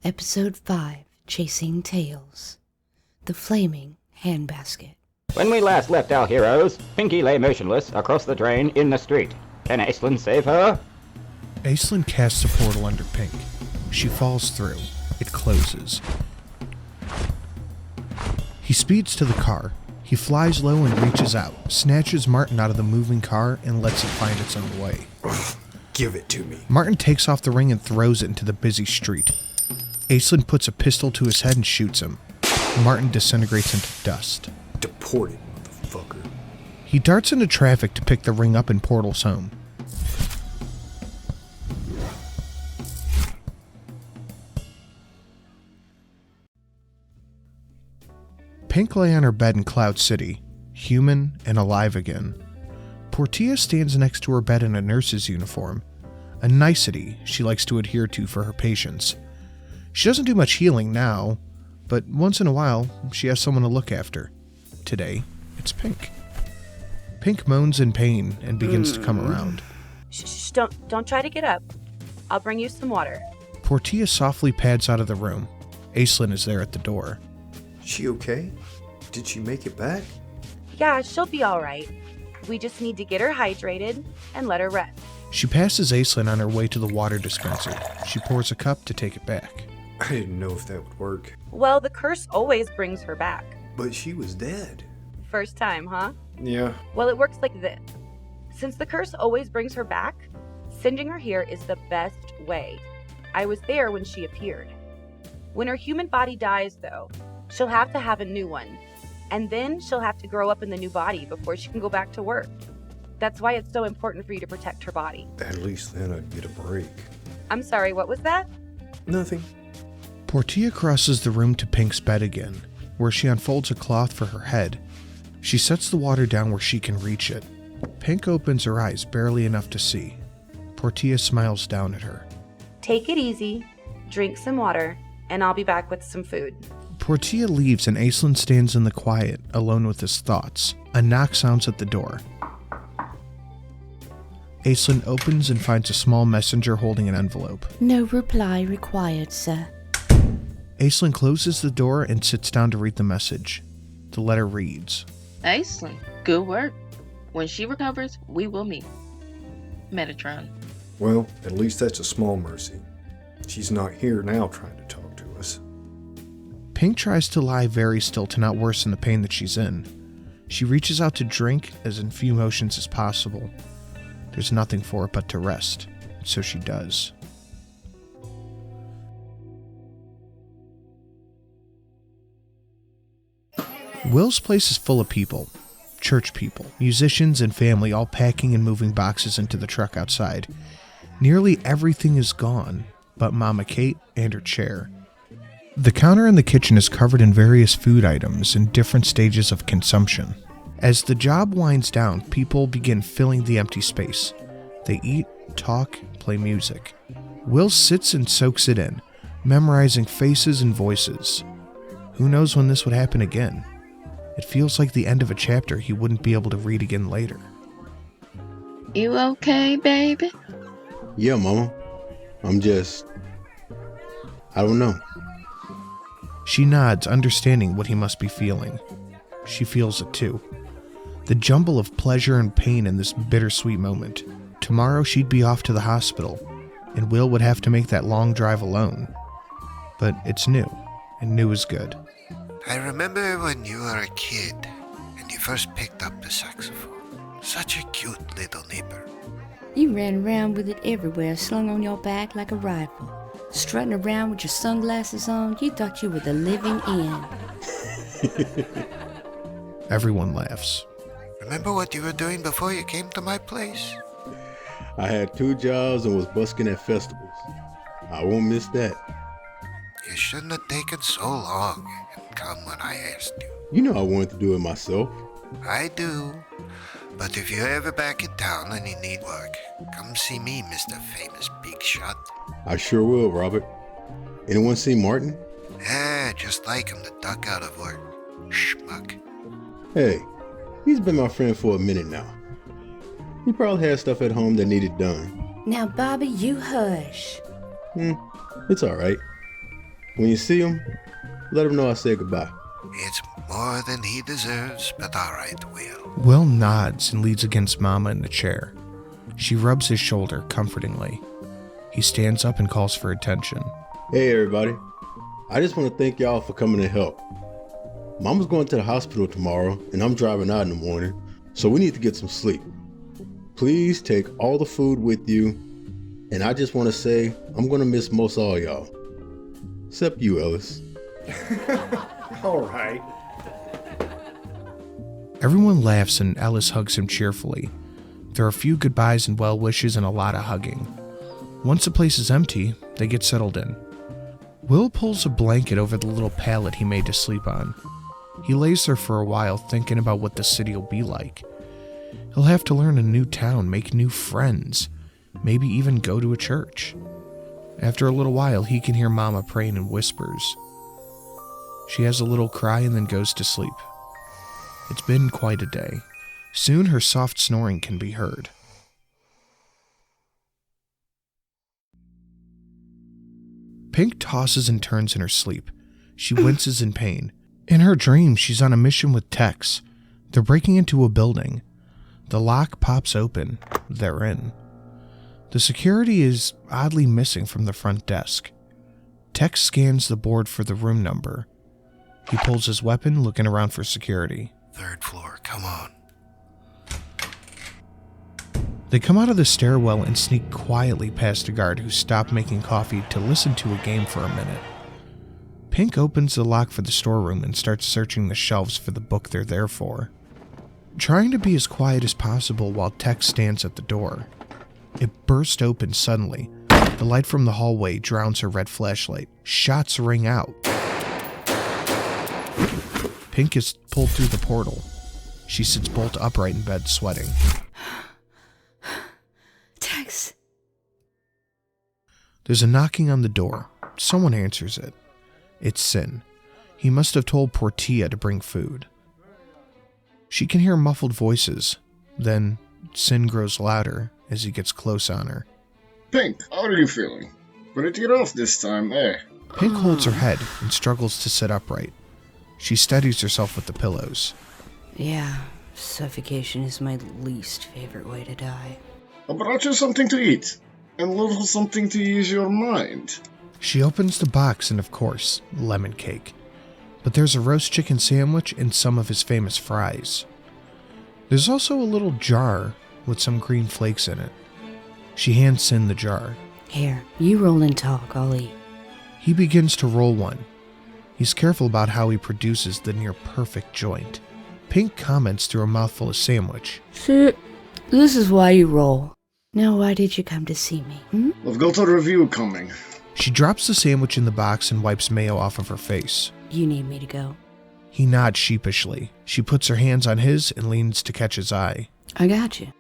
Episode 5, Chasing Tails. The Flaming Handbasket. When we last left our heroes, Pinky lay motionless across the drain in the street. Can Aislinn save her? Aislinn casts a portal under Pink. She falls through. It closes. He speeds to the car. He flies low and reaches out, snatches Martin out of the moving car, and lets it find its own way. Give it to me. Martin takes off the ring and throws it into the busy street. Aislinn puts a pistol to his head and shoots him. Martin disintegrates into dust. Deported, motherfucker. He darts into traffic to pick the ring up and portals home. Pink lay on her bed in Cloud City, human and alive again. Portia stands next to her bed in a nurse's uniform, a nicety she likes to adhere to for her patients. She doesn't do much healing now, but once in a while, she has someone to look after. Today, it's Pink. Pink moans in pain and begins to come around. Shh, don't try to get up. I'll bring you some water. Portia softly pads out of the room. Aislinn is there at the door. She okay? Did she make it back? Yeah, she'll be all right. We just need to get her hydrated and let her rest. She passes Aislinn on her way to the water dispenser. She pours a cup to take it back. I didn't know if that would work. Well, the curse always brings her back. But she was dead. First time, huh? Yeah. Well, it works like this. Since the curse always brings her back, sending her here is the best way. I was there when she appeared. When her human body dies, though, she'll have to have a new one. And then she'll have to grow up in the new body before she can go back to work. That's why it's so important for you to protect her body. At least then I'd get a break. I'm sorry, what was that? Nothing. Portia crosses the room to Pink's bed again, where she unfolds a cloth for her head. She sets the water down where she can reach it. Pink opens her eyes barely enough to see. Portia smiles down at her. Take it easy, drink some water, and I'll be back with some food. Portia leaves and Aislinn stands in the quiet, alone with his thoughts. A knock sounds at the door. Aislinn opens and finds a small messenger holding an envelope. No reply required, sir. Aislinn closes the door and sits down to read the message. The letter reads, Aislinn, good work. When she recovers, we will meet. Metatron. Well, at least that's a small mercy. She's not here now trying to talk to us. Pink tries to lie very still to not worsen the pain that she's in. She reaches out to drink as in few motions as possible. There's nothing for it but to rest, so she does. Will's place is full of people. Church people, musicians, and family all packing and moving boxes into the truck outside. Nearly everything is gone, but Mama Kate and her chair. The counter in the kitchen is covered in various food items in different stages of consumption. As the job winds down, people begin filling the empty space. They eat, talk, play music. Will sits and soaks it in, memorizing faces and voices. Who knows when this would happen again? It feels like the end of a chapter he wouldn't be able to read again later. You okay, baby? Yeah, Mama. I don't know. She nods, understanding what he must be feeling. She feels it too. The jumble of pleasure and pain in this bittersweet moment. Tomorrow she'd be off to the hospital, and Will would have to make that long drive alone. But it's new, and new is good. I remember when you were a kid, and you first picked up the saxophone. Such a cute little nipper. You ran around with it everywhere, slung on your back like a rifle. Strutting around with your sunglasses on, you thought you were the living end. Everyone laughs. Remember what you were doing before you came to my place? I had 2 jobs and was busking at festivals. I won't miss that. You shouldn't have taken so long and come when I asked you. You know I wanted to do it myself. I do. But if you're ever back in town and you need work, come see me, Mr. Famous Big Shot. I sure will, Robert. Anyone see Martin? Yeah, just like him to duck out of work. Schmuck. Hey, he's been my friend for a minute now. He probably had stuff at home that needed done. Now, Bobby, you hush. It's all right. When you see him, let him know I said goodbye. It's more than he deserves, but all right, Will. Will nods and leans against Mama in the chair. She rubs his shoulder comfortingly. He stands up and calls for attention. Hey everybody, I just want to thank y'all for coming to help. Mama's going to the hospital tomorrow and I'm driving out in the morning, so we need to get some sleep. Please take all the food with you, and I just want to say I'm going to miss most all y'all. Except you, Ellis. All right. Everyone laughs and Ellis hugs him cheerfully. There are a few goodbyes and well wishes and a lot of hugging. Once the place is empty, they get settled in. Will pulls a blanket over the little pallet he made to sleep on. He lays there for a while thinking about what the city will be like. He'll have to learn a new town, make new friends, maybe even go to a church. After a little while, he can hear Mama praying in whispers. She has a little cry and then goes to sleep. It's been quite a day. Soon her soft snoring can be heard. Pink tosses and turns in her sleep. She winces in pain. In her dream, she's on a mission with Tex. They're breaking into a building. The lock pops open. They're in. The security is oddly missing from the front desk. Tex scans the board for the room number. He pulls his weapon, looking around for security. 3rd floor, come on. They come out of the stairwell and sneak quietly past a guard who stopped making coffee to listen to a game for a minute. Pink opens the lock for the storeroom and starts searching the shelves for the book they're there for. Trying to be as quiet as possible while Tex stands at the door. It bursts open suddenly. The light from the hallway drowns her red flashlight. Shots ring out. Pink is pulled through the portal. She sits bolt upright in bed, sweating. Tex. There's a knocking on the door. Someone answers it. It's Sin. He must have told Portia to bring food. She can hear muffled voices. Then Sin grows louder as he gets close on her. Pink, how are you feeling? Pretty rough this time, eh? Pink holds her head and struggles to sit upright. She steadies herself with the pillows. Yeah, suffocation is my least favorite way to die. I brought you something to eat, and a little something to ease your mind. She opens the box and, of course, lemon cake. But there's a roast chicken sandwich and some of his famous fries. There's also a little jar with some green flakes in it. She hands Sin the jar. Here, you roll and talk, I'll eat. He begins to roll one. He's careful about how he produces the near-perfect joint. Pink comments through a mouthful of sandwich. See, this is why you roll. Now why did you come to see me, I've got a review coming. She drops the sandwich in the box and wipes mayo off of her face. You need me to go. He nods sheepishly. She puts her hands on his and leans to catch his eye. I got you.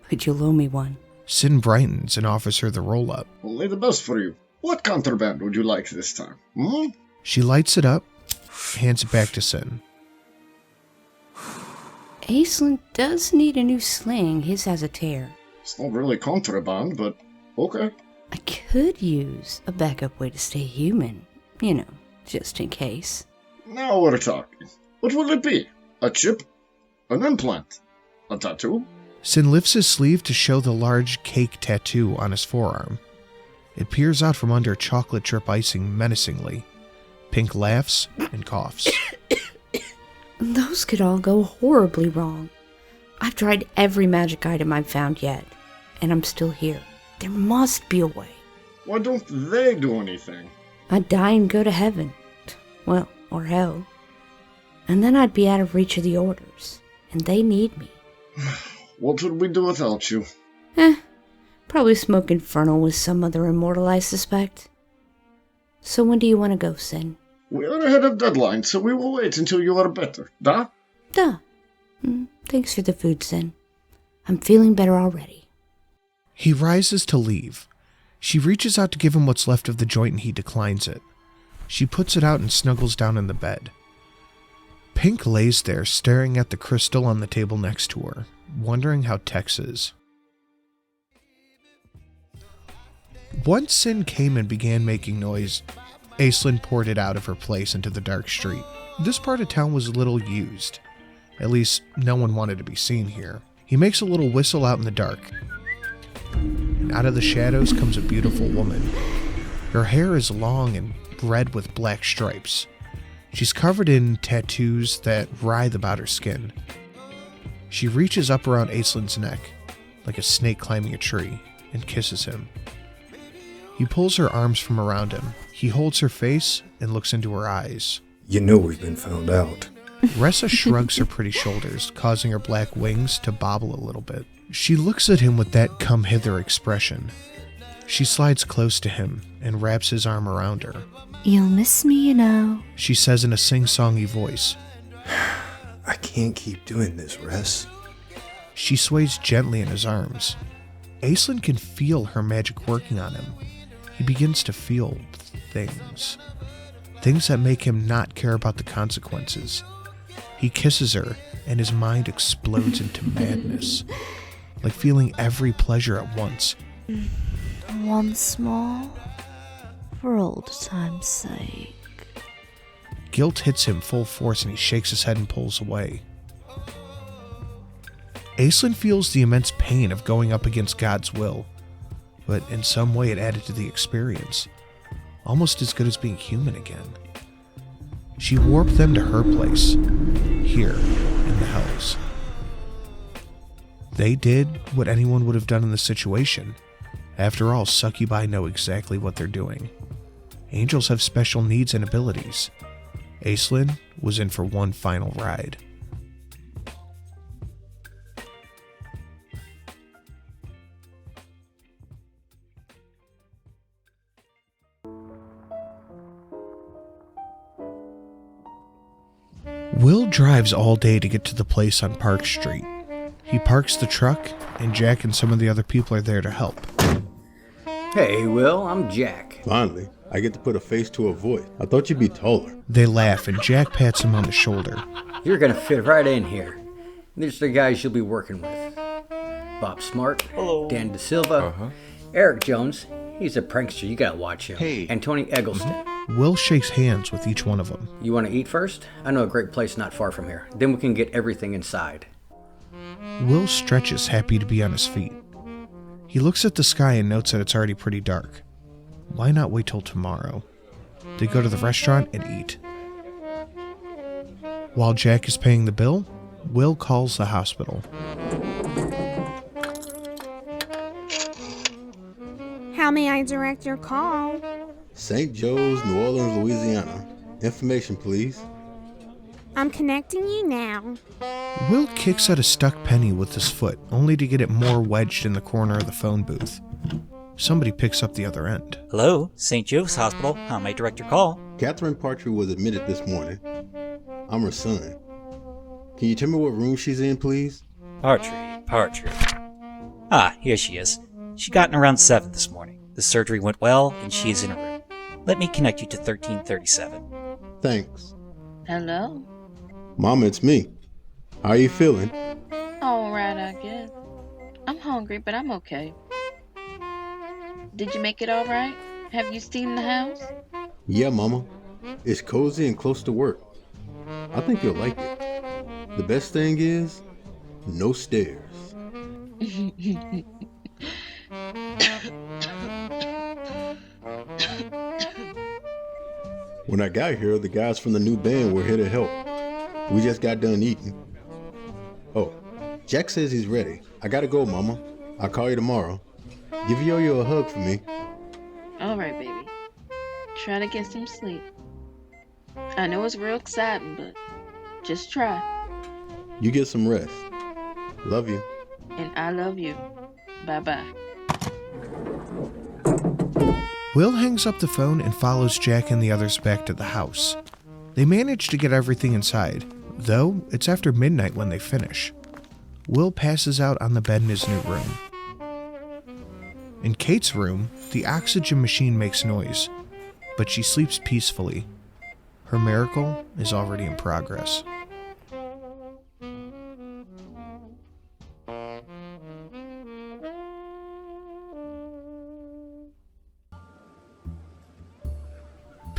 But you'll owe me one. Sin brightens and offers her the roll-up. Only the best for you. What contraband would you like this time? She lights it up, hands it back to Sin. Aislinn does need a new sling. His has a tear. It's not really contraband, but okay. I could use a backup way to stay human. You know, just in case. Now we're talking. What will it be? A chip? An implant? A tattoo? Sin lifts his sleeve to show the large cake tattoo on his forearm. It peers out from under chocolate drip icing menacingly. Pink laughs and coughs. Those could all go horribly wrong. I've tried every magic item I've found yet, and I'm still here. There must be a way. Why don't they do anything? I'd die and go to heaven. Well, or hell. And then I'd be out of reach of the orders, and they need me. What would we do without you? Probably smoke Infernal with some other immortal, I suspect. So when do you want to go, Sin? We are ahead of deadline, so we will wait until you are better. Da? Duh. Thanks for the food, Sin. I'm feeling better already. He rises to leave. She reaches out to give him what's left of the joint and he declines it. She puts it out and snuggles down in the bed. Pink lays there staring at the crystal on the table next to her, wondering how Tex is. Once Sin came and began making noise, Aislinn ported out of her place into the dark street. This part of town was a little used. At least, no one wanted to be seen here. He makes a little whistle out in the dark. And out of the shadows comes a beautiful woman. Her hair is long and red with black stripes. She's covered in tattoos that writhe about her skin. She reaches up around Aislinn's neck, like a snake climbing a tree, and kisses him. He pulls her arms from around him. He holds her face and looks into her eyes. You know we've been found out. Ressa shrugs her pretty shoulders, causing her black wings to bobble a little bit. She looks at him with that come-hither expression. She slides close to him and wraps his arm around her. You'll miss me, you know, She says in a sing-songy voice. I can't keep doing this, Ress. She sways gently in his arms. Aislinn can feel her magic working on him. He begins to feel things. Things that make him not care about the consequences. He kisses her, and his mind explodes into madness, like feeling every pleasure at once. once more, for old time's sake. Guilt hits him full force, and he shakes his head and pulls away. Aislinn feels the immense pain of going up against God's will, but in some way it added to the experience, almost as good as being human again. She warped them to her place, here in the Hells. They did what anyone would have done in the situation. After all, succubi know exactly what they're doing. Angels have special needs and abilities. Aislinn was in for one final ride. Will drives all day to get to the place on Park Street. He parks the truck, and Jack and some of the other people are there to help. Hey, Will, I'm Jack. Finally, I get to put a face to a voice. I thought you'd be taller. They laugh, and Jack pats him on the shoulder. You're gonna fit right in here. These are the guys you'll be working with. Bob Smart, hello. Dan DeSilva, Eric Jones, he's a prankster, you gotta watch him. Hey. And Tony Eggleston. Will shakes hands with each one of them. You wanna eat first? I know a great place not far from here. Then we can get everything inside. Will stretches, happy to be on his feet. He looks at the sky and notes that it's already pretty dark. Why not wait till tomorrow? They go to the restaurant and eat. While Jack is paying the bill, Will calls the hospital. How may I direct your call? St. Joe's, New Orleans, Louisiana. Information, please. I'm connecting you now. Will kicks at a stuck penny with his foot, only to get it more wedged in the corner of the phone booth. Somebody picks up the other end. Hello, St. Joe's Hospital. How may I direct your call? Catherine Partridge was admitted this morning. I'm her son. Can you tell me what room she's in, please? Partridge. Ah, here she is. She got in around 7 this morning. The surgery went well, and she is in a room. Let me connect you to 1337. Thanks. Hello? Mama, it's me. How are you feeling? Alright, I guess. I'm hungry, but I'm okay. Did you make it alright? Have you seen the house? Yeah, Mama. It's cozy and close to work. I think you'll like it. The best thing is, no stairs. When I got here, the guys from the new band were here to help. We just got done eating. Oh, Jack says he's ready. I gotta go, Mama. I'll call you tomorrow. Give Yo-Yo a hug for me. Alright, baby. Try to get some sleep. I know it's real exciting, but just try. You get some rest. Love you. And I love you. Bye-bye. Will hangs up the phone and follows Jack and the others back to the house. They manage to get everything inside, though it's after midnight when they finish. Will passes out on the bed in his new room. In Kate's room, the oxygen machine makes noise, but she sleeps peacefully. Her miracle is already in progress.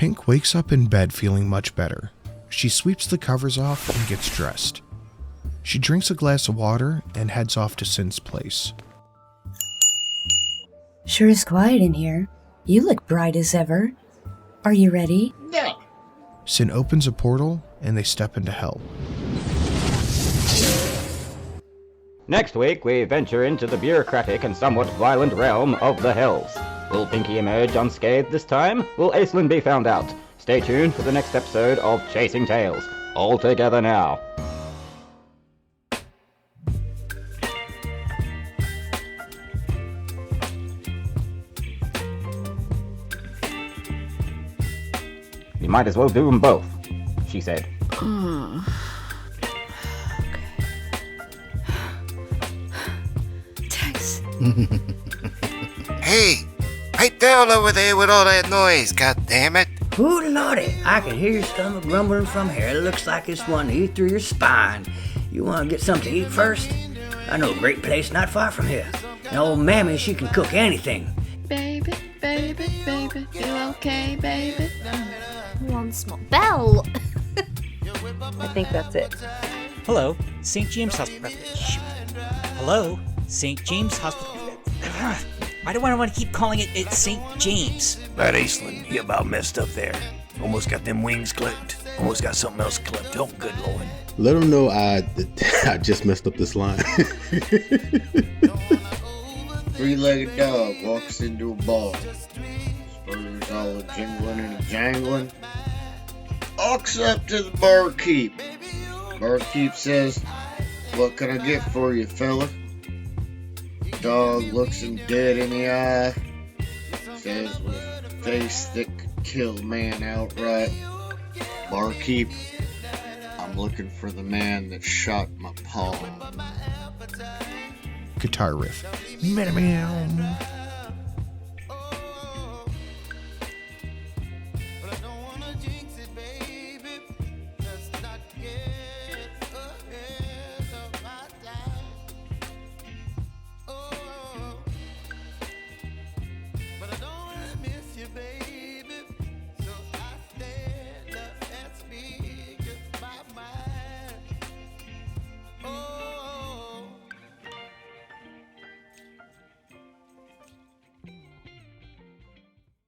Pink wakes up in bed feeling much better. She sweeps the covers off and gets dressed. She drinks a glass of water and heads off to Sin's place. Sure is quiet in here. You look bright as ever. Are you ready? Yeah. Sin opens a portal and they step into hell. Next week, we venture into the bureaucratic and somewhat violent realm of the Hells. Will Pinky emerge unscathed this time? Will Aislinn be found out? Stay tuned for the next episode of Chasing Tales. All together now. You might as well do them both, she said. Tex. Hey, right down over there with all that noise, god damn it. Ooh, lordy, I can hear your stomach rumbling from here. It looks like it's wanting to eat through your spine. You want to get something to eat first? I know a great place not far from here. An old mammy, she can cook anything. Baby, baby, baby, you okay, baby? Once more. Belle! I think that's it. Hello, St. James Hospital. Shoot. Hello, St. James Hospital. Why do I want to keep calling it St. James? That Aislinn, he about messed up there. Almost got them wings clipped. Almost got something else clipped. Oh, good lord. Let him know I just messed up this line. Three-legged dog walks into a bar. Spurs all a jingling and a jangling. Walks up to the barkeep. Barkeep says, "What can I get for you, fella?" Dog looks him dead in the eye. Says with a face that could kill a man outright, "Barkeep, I'm looking for the man that shot my paw." Guitar riff.